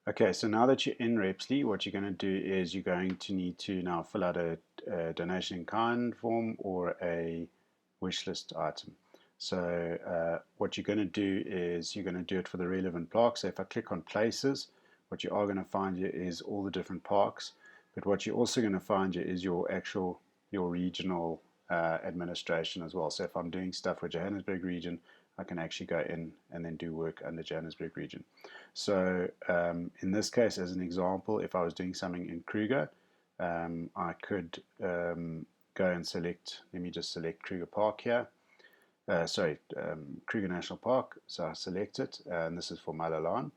Okay, so now that you're in Repsly, what you're going to do is you're going to need to now fill out a donation in kind form or a wish list item. So what you're going to do is you're going to do it for the relevant parks. So if I click on places, what you are going to find here is all the different parks. But what you're also going to find here is your regional administration as well. So if I'm doing stuff for Johannesburg region, I can actually go in and then do work under Johannesburg region. So in this case, as an example, if I was doing something in Kruger, I could go and select, let me just select Kruger Park here. Kruger National Park. So I select it, and this is for Malalan.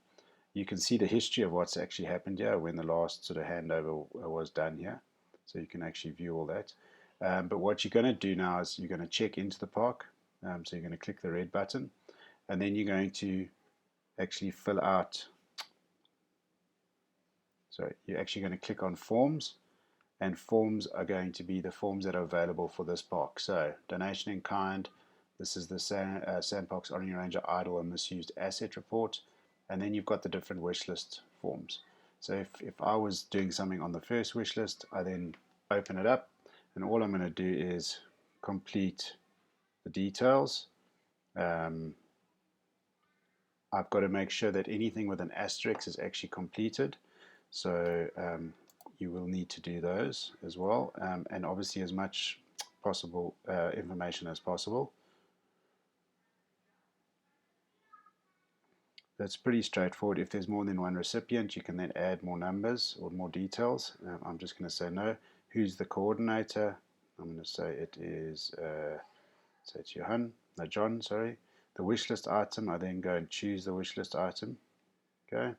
You can see the history of what's actually happened here when the last sort of handover was done here. So you can actually view all that. But what you're going to do now is you're going to check into the park. So you're going to click the red button, and then you're going to actually fill out. So you're actually going to click on forms, and forms are going to be the forms that are available for this park. So donation in kind. This is the SANParks Honorary Ranger idle and misused asset report, and then you've got the different wish list forms. So if I was doing something on the first wish list, I then open it up, and all I'm going to do is complete the details. I've got to make sure that anything with an asterisk is actually completed. So you will need to do those as well, and obviously as much possible information as possible. That's pretty straightforward. If there's more than one recipient, you can then add more numbers or more details. I'm just going to say no. Who's the coordinator? I'm going to say it is, say it's John, sorry. The wish list item, I then go and choose the wish list item. Okay.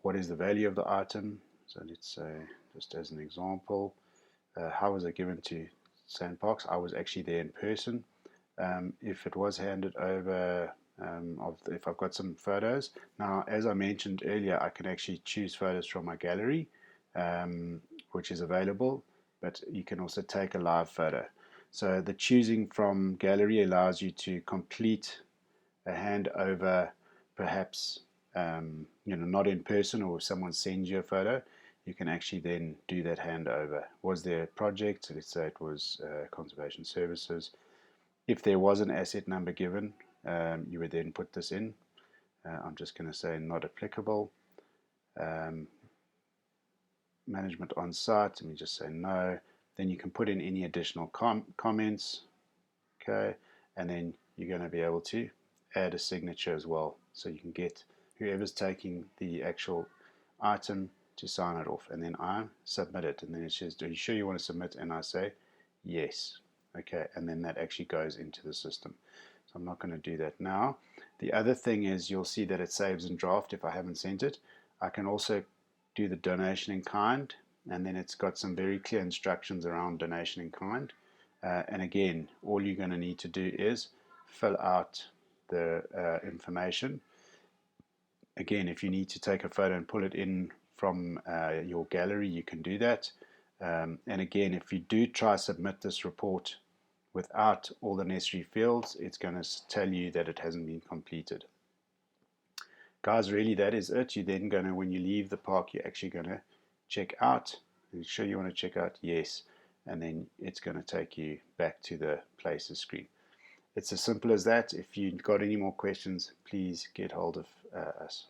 What is the value of the item? So let's say, just as an example, how was it given to SANParks? I was actually there in person. If it was handed over, if I've got some photos. Now, as I mentioned earlier, I can actually choose photos from my gallery, which is available, but you can also take a live photo. So the choosing from gallery allows you to complete a handover, perhaps not in person, or if someone sends you a photo, you can actually then do that handover. Was there a project? Let's say it was conservation services. If there was an asset number given, you would then put this in. I'm just going to say not applicable. Management on site, let me just say no. Then you can put in any additional comments. Okay, and then you're going to be able to add a signature as well. So you can get whoever's taking the actual item to sign it off, and then I submit it, and then it says, are you sure you want to submit? And I say yes. Okay, and then that actually goes into the system. So I'm not going to do that now. The other thing is you'll see that it saves in draft if I haven't sent it. I can also do the donation in kind, and then it's got some very clear instructions around donation in kind. And again, all you're going to need to do is fill out the information. Again, if you need to take a photo and pull it in from your gallery, you can do that. And again, if you do try submit this report without all the necessary fields, it's going to tell you that it hasn't been completed. Guys, really that is it. You're then going to, when you leave the park, you're actually going to check out. Are you sure you want to check out? Yes. And then it's going to take you back to the places screen. It's as simple as that. If you've got any more questions, please get hold of us.